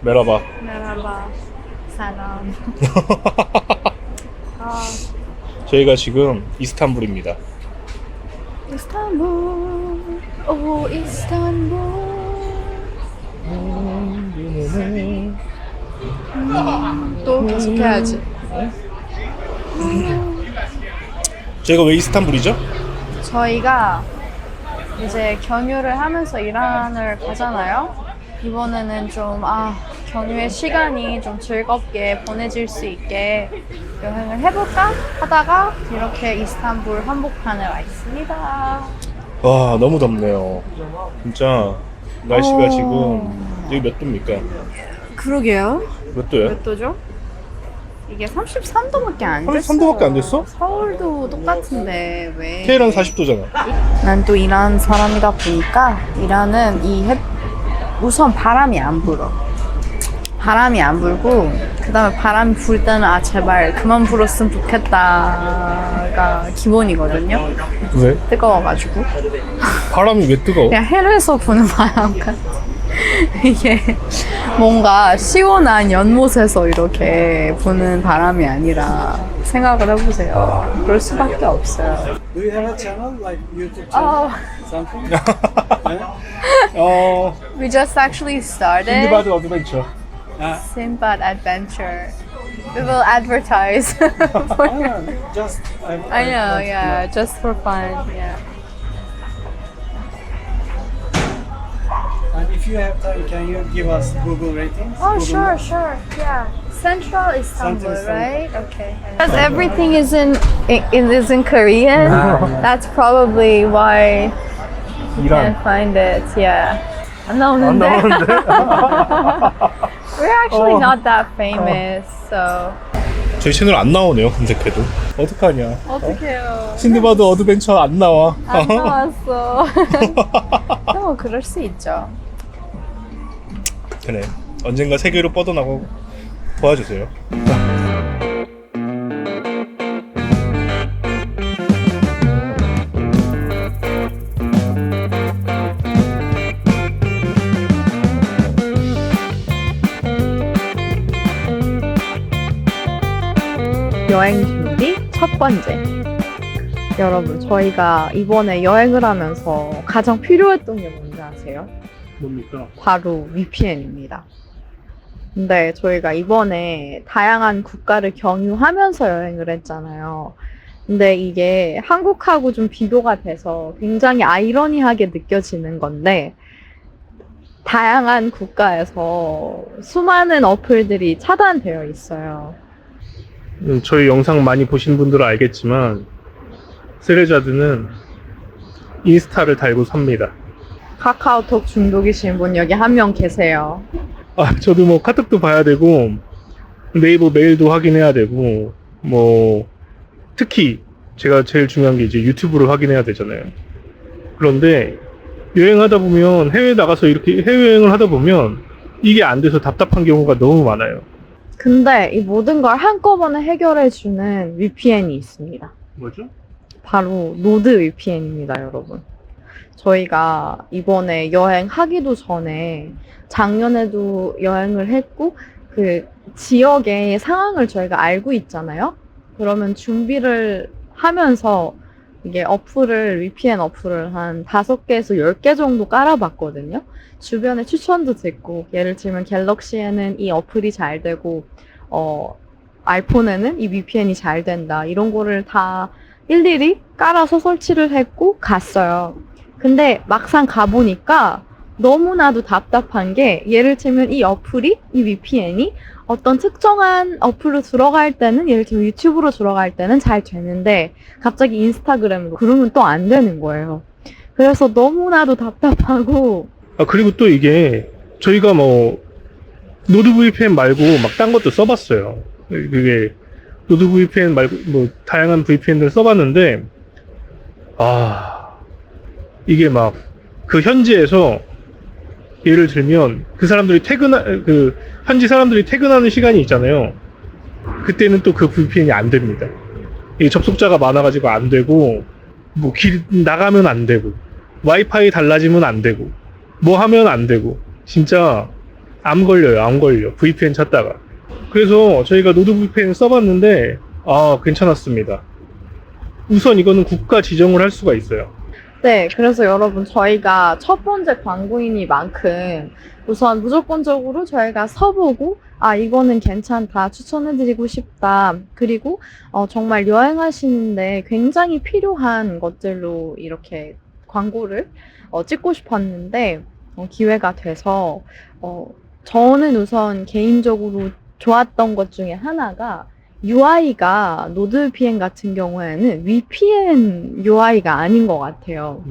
메라바. Merhaba. Selam. 아, 저희가 지금 이스탄불입니다. 이스탄불. 오, 이스탄불. 또 계속해야지. 저희가 왜 이스탄불이죠? 저희가 이제 경유를 하면서 이란을 가잖아요. 이번에는 좀 경유의 시간이 좀 즐겁게 보내질 수 있게 여행을 해볼까 하다가 이렇게 이스탄불 한복판에 와 있습니다. 와, 너무 덥네요. 진짜 날씨가 지금 여기 몇 도입니까? 그러게요. 몇 도야? 몇 도죠? 이게 33도밖에 안 됐어요. 33도밖에 안 됐어? 서울도 똑같은데 왜? 테헤란 40도잖아. 난 또 이란 사람이다 보니까 이란은 우선 바람이 안 불어. 바람이 안 불고 그 다음에 바람이 불 때는 제발 그만 불었으면 좋겠다가 기본이거든요. 왜? 뜨거워가지고 바람이 왜 뜨거워? 그냥 해외에서 부는 바람 같아. 이게 뭔가 시원한 연못에서 이렇게 부는 바람이 아니라 생각을 해보세요. 그럴 수밖에 없어요. Do you have a channel like YouTube channel? Something? We just actually started 신디바드 어드벤처. Sinbad Adventure. We will advertise. for Just I know, yeah, just for fun, yeah. And if you have time, can you give us Google ratings? Oh, Google sure, Maps? sure, yeah. Central Istanbul, Central right? Okay. Because everything is in Korean, that's probably why you 이란. can't find it. Yeah. 안 나오는데? We're actually not that famous, so. 저희 채널 안 나오네요, 검색해도. 어떡하냐. 어떡해요. 신디바드 어드벤처 안 나와. 안 나왔어. 뭐 그럴 수 있죠. 그래. 언젠가 세계로 뻗어나고 도와주세요. 여행 준비 첫 번째. 여러분, 저희가 이번에 여행을 하면서 가장 필요했던 게 뭔지 아세요? 뭡니까? 바로 VPN입니다. 근데 저희가 이번에 다양한 국가를 경유하면서 여행을 했잖아요. 근데 이게 한국하고 좀 비교가 돼서 굉장히 아이러니하게 느껴지는 건데, 다양한 국가에서 수많은 어플들이 차단되어 있어요. 저희 영상 많이 보신 분들은 알겠지만 세레자드는 인스타를 달고 삽니다. 카카오톡 중독이신 분 여기 한 명 계세요. 저도 뭐 카톡도 봐야 되고 네이버 메일도 확인해야 되고 뭐 특히 제가 제일 중요한 게 이제 유튜브를 확인해야 되잖아요. 그런데 여행하다 보면 해외 나가서 이렇게 해외여행을 하다 보면 이게 안 돼서 답답한 경우가 너무 많아요. 근데 이 모든 걸 한꺼번에 해결해주는 VPN이 있습니다. 뭐죠? 바로 노드 VPN입니다, 여러분. 저희가 이번에 여행하기도 전에 작년에도 여행을 했고 그 지역의 상황을 저희가 알고 있잖아요. 그러면 준비를 하면서 이게 VPN 어플을 한 5개에서 10개 정도 깔아봤거든요. 주변에 추천도 듣고, 예를 들면 갤럭시에는 이 어플이 잘 되고 아이폰에는 이 VPN이 잘 된다, 이런 거를 다 일일이 깔아서 설치를 했고 갔어요. 근데 막상 가보니까 너무나도 답답한 게, 예를 들면 이 VPN이 어떤 특정한 어플로 들어갈 때는, 예를 들면 유튜브로 들어갈 때는 잘 되는데 갑자기 인스타그램으로 그러면 또 안 되는 거예요. 그래서 너무나도 답답하고. 그리고 또 이게 저희가 뭐 노드 VPN 말고 막 딴 것도 써봤어요. 그게 노드 VPN 말고 뭐 다양한 VPN들 써봤는데 이게 막 그 현지에서 예를 들면 그 사람들이 그 현지 사람들이 퇴근하는 시간이 있잖아요. 그때는 또 그 VPN이 안 됩니다. 이게 접속자가 많아가지고 안 되고, 뭐 길 나가면 안 되고, 와이파이 달라지면 안 되고, 뭐 하면 안 되고, 진짜 암 걸려요. 암 걸려. VPN 찾다가. 그래서 저희가 노드 VPN 써봤는데 괜찮았습니다. 우선 이거는 국가 지정을 할 수가 있어요. 네, 그래서 여러분 저희가 첫 번째 광고인이만큼 우선 무조건적으로 저희가 써보고 이거는 괜찮다, 추천해드리고 싶다. 그리고 정말 여행하시는데 굉장히 필요한 것들로 이렇게 광고를 찍고 싶었는데 기회가 돼서 저는 우선 개인적으로 좋았던 것 중에 하나가 UI가 노드VPN 같은 경우에는 VPN UI가 아닌 것 같아요.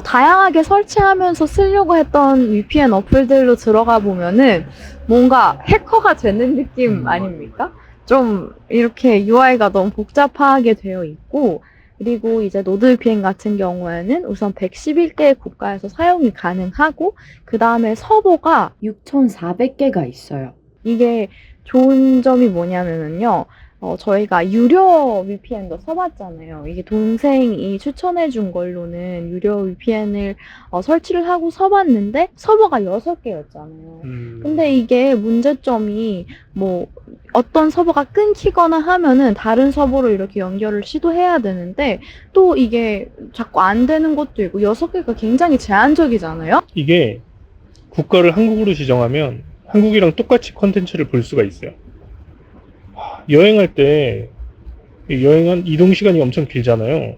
다양하게 설치하면서 쓰려고 했던 VPN 어플들로 들어가 보면은 뭔가 해커가 되는 느낌 아닙니까? 좀 이렇게 UI가 너무 복잡하게 되어 있고, 그리고 이제 노드VPN 같은 경우에는 우선 111개 국가에서 사용이 가능하고, 그 다음에 서버가 6,400개가 있어요. 이게 좋은 점이 뭐냐면요. 저희가 유료 VPN도 써봤잖아요. 이게 동생이 추천해준 걸로는 유료 VPN을 설치를 하고 써봤는데 서버가 6개였잖아요. 근데 이게 문제점이 뭐 어떤 서버가 끊기거나 하면은 다른 서버로 이렇게 연결을 시도해야 되는데 또 이게 자꾸 안 되는 것도 있고 6개가 굉장히 제한적이잖아요. 이게 국가를 한국으로 지정하면 한국이랑 똑같이 컨텐츠를 볼 수가 있어요. 여행할 때 여행한 이동 시간이 엄청 길잖아요.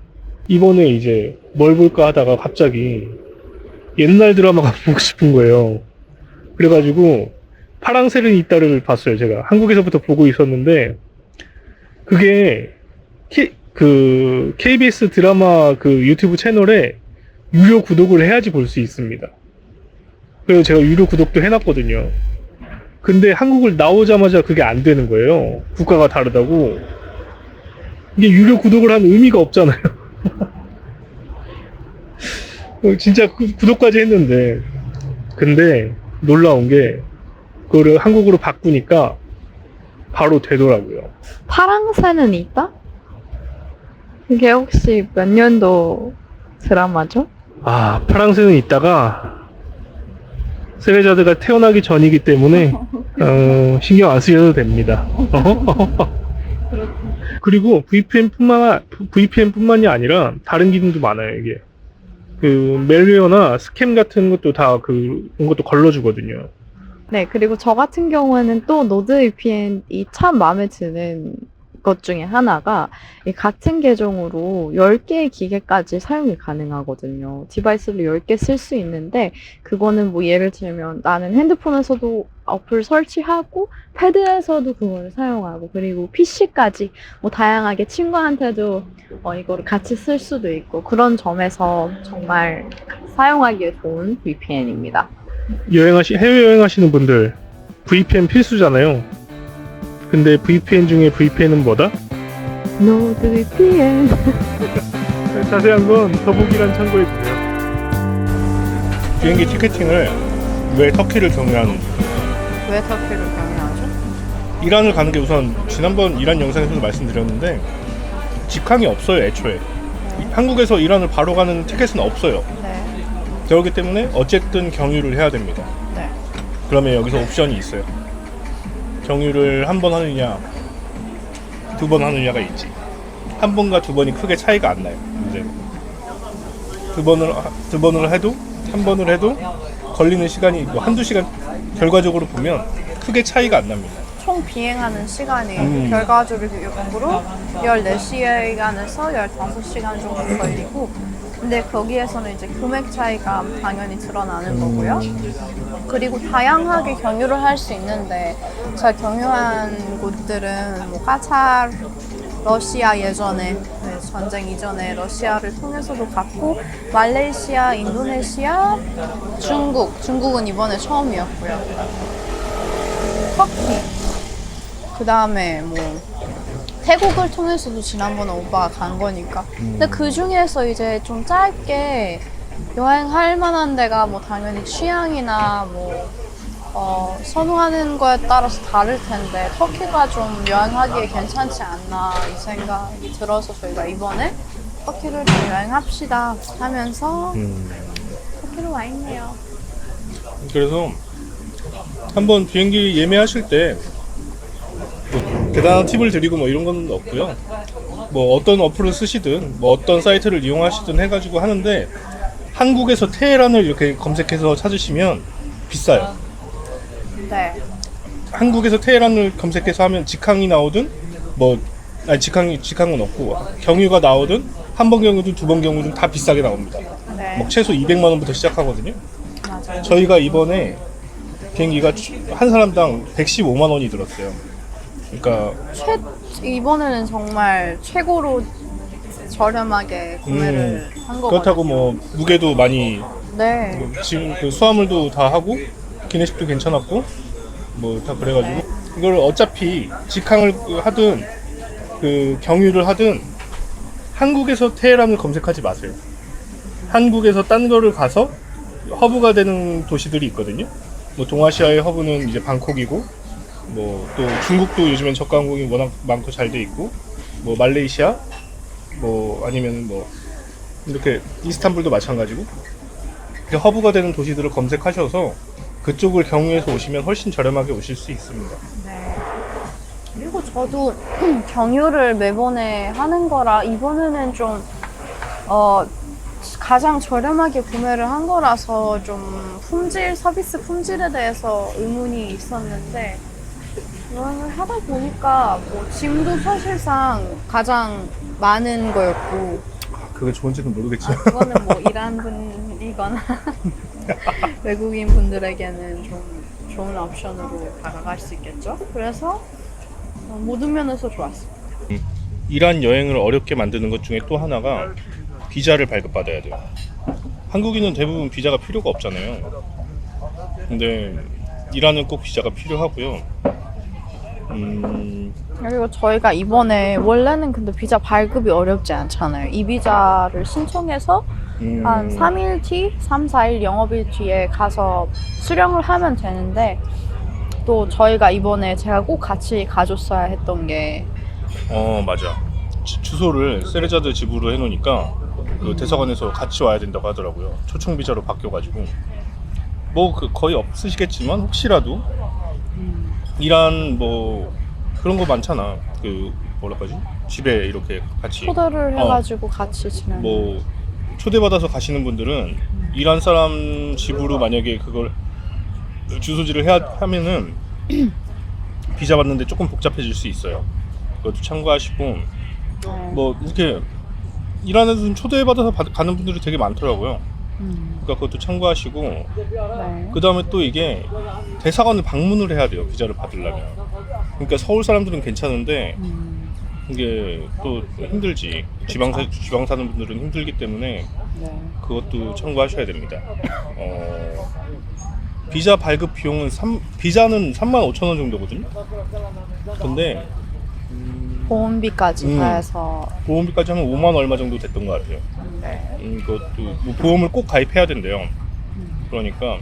이번에 이제 뭘 볼까 하다가 갑자기 옛날 드라마가 보고 싶은 거예요. 그래가지고 파랑새는 있다를 봤어요. 제가 한국에서부터 보고 있었는데 그게 KBS 드라마 그 유튜브 채널에 유료 구독을 해야지 볼 수 있습니다. 그래서 제가 유료 구독도 해놨거든요. 근데 한국을 나오자마자 그게 안 되는 거예요. 국가가 다르다고. 이게 유료 구독을 한 의미가 없잖아요. 진짜 구독까지 했는데. 근데 놀라운 게 그거를 한국으로 바꾸니까 바로 되더라고요. 파랑새는 있다? 그게 혹시 몇 년도 드라마죠? 파랑새는 있다가 세레자드가 태어나기 전이기 때문에 신경 안 쓰셔도 됩니다. 그리고 VPN뿐만이 아니라 다른 기능도 많아요. 이게 그 멜웨어나 스캠 같은 것도 다 그런 것도 걸러주거든요. 네, 그리고 저 같은 경우에는 또 노드VPN이 참 마음에 드는 것 중에 하나가 이 같은 계정으로 10개의 기계까지 사용이 가능하거든요. 디바이스를 10개 쓸 수 있는데 그거는 뭐 예를 들면 나는 핸드폰에서도 어플 설치하고 패드에서도 그거를 사용하고 그리고 PC까지 뭐 다양하게 친구한테도 이거를 같이 쓸 수도 있고 그런 점에서 정말 사용하기에 좋은 VPN입니다. 해외여행 하시는 분들 VPN 필수잖아요. 근데 VPN 중에 VPN은 뭐다? 노드VPN. 자세한 건 더보기란 참고해주세요. 비행기 티켓팅을 왜 터키를 경유하는지. 왜 터키를 경유하죠? 이란을 가는 게 우선 지난번 이란 영상에서도 말씀드렸는데 직항이 없어요. 애초에 한국에서 이란을 바로 가는 티켓은 없어요. 네. 그렇기 때문에 어쨌든 경유를 해야 됩니다. 네. 그러면 여기서 옵션이 있어요. 경유를 한 번 하느냐, 2번 하느냐가 있지. 한 번과 2번이 크게 차이가 안 나요. 이제 두 번을 해도, 한 번을 해도 걸리는 시간이 뭐 한두 시간 결과적으로 보면 크게 차이가 안 납니다. 총 비행하는 시간이 결과적으로 14시간에서 15시간 정도 걸리고 근데 거기에서는 이제 금액 차이가 당연히 드러나는 거고요. 그리고 다양하게 경유를 할 수 있는데 제가 경유한 곳들은 뭐 까타르, 러시아 예전에 전쟁 이전에 러시아를 통해서도 갔고 말레이시아, 인도네시아, 중국은 이번에 처음이었고요. 터키, 그 다음에 뭐 태국을 통해서도 지난번에 오빠가 간 거니까. 근데 그 중에서 이제 좀 짧게 여행할 만한 데가 뭐 당연히 취향이나 뭐 선호하는 거에 따라서 다를 텐데 터키가 좀 여행하기에 괜찮지 않나 이 생각이 들어서 저희가 이번에 터키를 좀 여행합시다 하면서 터키로 와 있네요. 그래서 한번 비행기 예매하실 때 뭐 대단한 팁을 드리고 뭐 이런 건 없고요. 뭐 어떤 어플을 쓰시든 뭐 어떤 사이트를 이용하시든 해가지고 하는데 한국에서 테헤란을 이렇게 검색해서 찾으시면 비싸요. 네. 한국에서 테헤란을 검색해서 하면 직항이 나오든 뭐 아니 직항은 없고 경유가 나오든 한 번 경유든 두 번 경유든 다 비싸게 나옵니다. 네. 뭐 최소 200만 원부터 시작하거든요. 맞아요. 저희가 이번에 비행기가 한 사람당 115만 원이 들었어요. 그러니까 이번에는 정말 최고로 저렴하게 구매를 한 거거든요. 그렇다고 뭐 무게도 많이 네. 지금 그 수화물도 다 하고 기내식도 괜찮았고 뭐 다 그래가지고 이걸 어차피 직항을 하든 그 경유를 하든 한국에서 테헤란을 검색하지 마세요. 한국에서 딴 거를 가서 허브가 되는 도시들이 있거든요. 뭐 동아시아의 허브는 이제 방콕이고 뭐 또 중국도 요즘엔 저가 항공이 워낙 많고 잘 돼 있고 뭐 말레이시아 뭐 아니면 뭐 이렇게 이스탄불도 마찬가지고 그 허브가 되는 도시들을 검색하셔서 그쪽을 경유해서 오시면 훨씬 저렴하게 오실 수 있습니다. 네. 그리고 저도 경유를 매번에 하는 거라 이번에는 좀 가장 저렴하게 구매를 한 거라서 좀 서비스 품질에 대해서 의문이 있었는데 여행을 하다 보니까 뭐 짐도 사실상 가장 많은 거였고 그게 좋은지는 모르겠지만 그거는 뭐 일하는 분이거나 외국인 분들에게는 좀 좋은 옵션으로 다가갈 수 있겠죠. 그래서 모든 면에서 좋았어요. 이란 여행을 어렵게 만드는 것 중에 또 하나가 비자를 발급받아야 돼요. 한국인은 대부분 비자가 필요가 없잖아요. 근데 이란은 꼭 비자가 필요하고요. 그리고 저희가 이번에 원래는 근데 비자 발급이 어렵지 않잖아요. 이 비자를 신청해서 한 3일 뒤, 3, 4일 영업일 뒤에 가서 수령을 하면 되는데 또 저희가 이번에 제가 꼭 같이 가줬어야 했던 게 맞아. 주소를 세르자드 집으로 해놓으니까 그 대사관에서 같이 와야 된다고 하더라고요. 초청 비자로 바뀌어가지고 뭐 거의 없으시겠지만 혹시라도 이란 뭐 그런 거 많잖아. 그 뭐라 하지? 집에 이렇게 같이 초대를 해가지고 같이 지내는 뭐 초대받아서 가시는 분들은 이란 사람 집으로 만약에 그걸 주소지를 하면은 비자 받는데 조금 복잡해질 수 있어요. 그것도 참고하시고 뭐 이렇게 이란에서 초대받아서 가는 분들이 되게 많더라고요. 그러니까 그것도 참고하시고 네. 그 다음에 또 이게 대사관을 방문을 해야 돼요. 비자를 받으려면. 그러니까 서울 사람들은 괜찮은데 이게 또 힘들지. 지방 사는 분들은 힘들기 때문에 네. 그것도 참고하셔야 됩니다. 비자 발급 비용은 비자는 35,000원 정도거든요. 근데 보험비까지 다 해서 보험비까지 하면 5만 얼마 정도 됐던 것 같아요. 네. 그것도 뭐 보험을 꼭 가입해야 된대요. 그러니까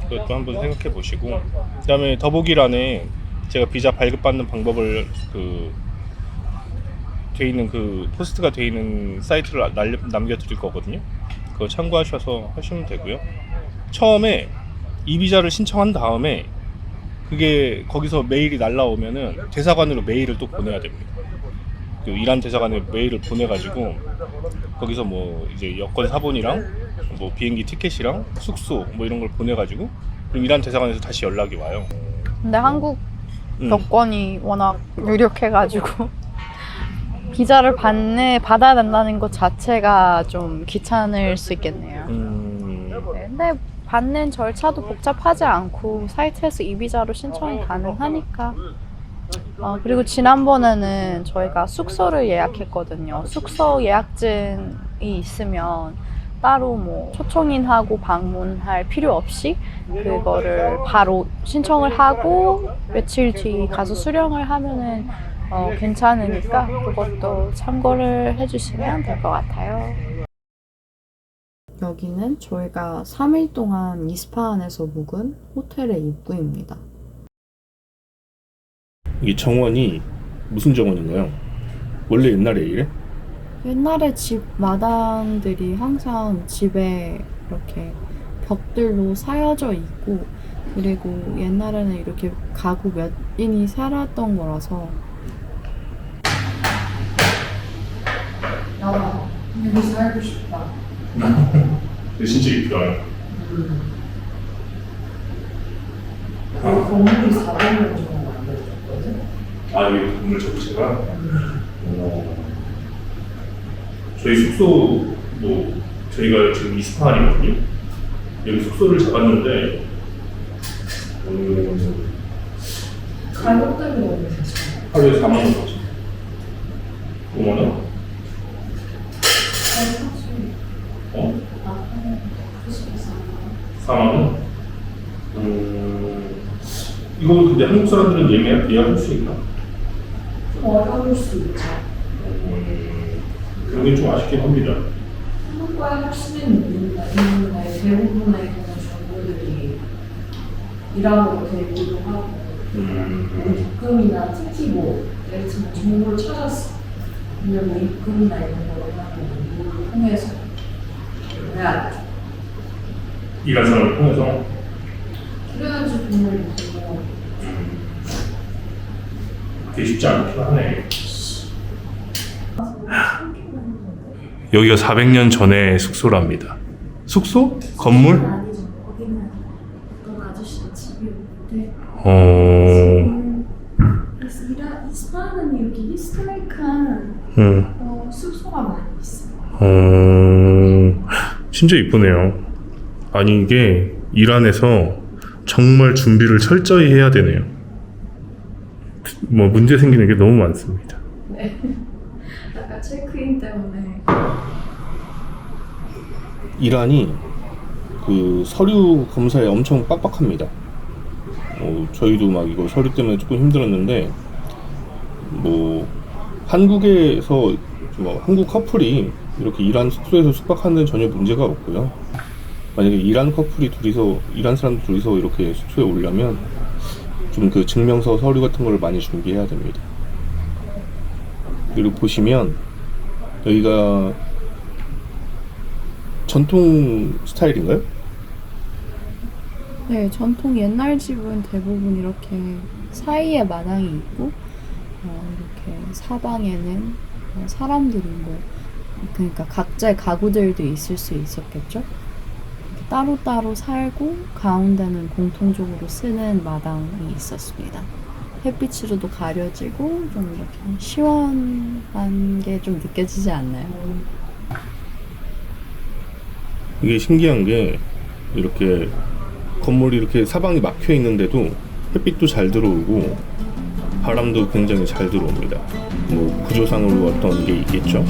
그것도 한번 생각해 보시고 그다음에 더보기란에 제가 비자 발급받는 방법을 돼 있는 그 포스트가 돼 있는 사이트를 남겨드릴 거거든요. 그거 참고하셔서 하시면 되고요. 처음에 이 비자를 신청한 다음에 그게 거기서 메일이 날라오면은 대사관으로 메일을 또 보내야 됩니다. 그 이란 대사관에 메일을 보내가지고 거기서 뭐 이제 여권 사본이랑 뭐 비행기 티켓이랑 숙소 뭐 이런 걸 보내가지고 그럼 이란 대사관에서 다시 연락이 와요. 근데 한국 여권이 워낙 유력해가지고 비자를 받아야 된다는 것 자체가 좀 귀찮을 수 있겠네요. 네, 근데 받는 절차도 복잡하지 않고 사이트에서 이 비자로 신청이 가능하니까 그리고 지난번에는 저희가 숙소를 예약했거든요. 숙소 예약증이 있으면 따로 뭐 초청인하고 방문할 필요 없이 그거를 바로 신청을 하고 며칠 뒤 가서 수령을 하면은 괜찮으니까 그것도 참고를 해주시면 될 것 같아요. 여기는 저희가 3일 동안 이스파한에서 묵은 호텔의 입구입니다. 이 정원이 무슨 정원인가요? 원래 옛날에 이래? 옛날에 집 마당들이 항상 집에 이렇게 벽들로 쌓여져 있고 그리고 옛날에는 이렇게 가구 몇 인이 살았던 거라서. 나 여기 살고 싶다. 진짜 이쁘다. 건물이 400년 정도 만들어졌거든? 아, 여기 건물 전체가? 저희 숙소도 저희가 지금 이스파한이거든요. 여기 숙소를 잡았는데 가격대가 너무 괜찮아. 하루에 4만 원 받죠. 5만 원? 어? 4만 원? 이거 근데 한국 사람들은 예약할 수 있나? 좀 어려울 수 있죠. 그런 게 좀 아쉽긴 합니다. 한국과의 혁신은 있는데 대부분의 그런 정보들이 일하고 되기도 하고 입금이나 특히 뭐 예를 들면 정보를 찾았어. 근데 뭐 입금이나 이런 거를 하는 정보를 통해서 해야 돼. 일한 사람을 통해서 그래야지 돈을 벌고. 되게 쉽지 않긴 하네. 여기가 400년 전의 숙소랍니다. 숙소? 건물? 아니죠. 거기는 어떤 아저씨의 집이었는데 이스파하는 이렇게 히스토리컬한 숙소가 많이 있어요. 진짜 이쁘네요. 아니 이게 이란에서 정말 준비를 철저히 해야 되네요. 뭐 문제 생기는 게 너무 많습니다. 네. 아까 체크인 때문에. 이란이 그 서류 검사에 엄청 빡빡합니다. 저희도 막 이거 서류 때문에 조금 힘들었는데 뭐 한국에서 뭐 한국 커플이 이렇게 이란 숙소에서 숙박하는 데는 전혀 문제가 없고요. 만약에 이란 커플이 둘이서 이란 사람들 둘이서 이렇게 숙소에 오려면 좀 그 증명서 서류 같은 걸 많이 준비해야 됩니다. 그리고 보시면 여기가 전통 스타일인가요? 네, 전통 옛날 집은 대부분 이렇게 사이에 마당이 있고 이렇게 사방에는 사람들이 뭐 그러니까 각자의 가구들도 있을 수 있었겠죠. 따로따로 살고 가운데는 공통적으로 쓰는 마당이 있었습니다. 햇빛으로도 가려지고 좀 이렇게 시원한 게 좀 느껴지지 않나요? 이게 신기한 게 이렇게 건물이 이렇게 사방이 막혀 있는데도 햇빛도 잘 들어오고 바람도 굉장히 잘 들어옵니다. 뭐 구조상으로 어떤 게 있겠죠?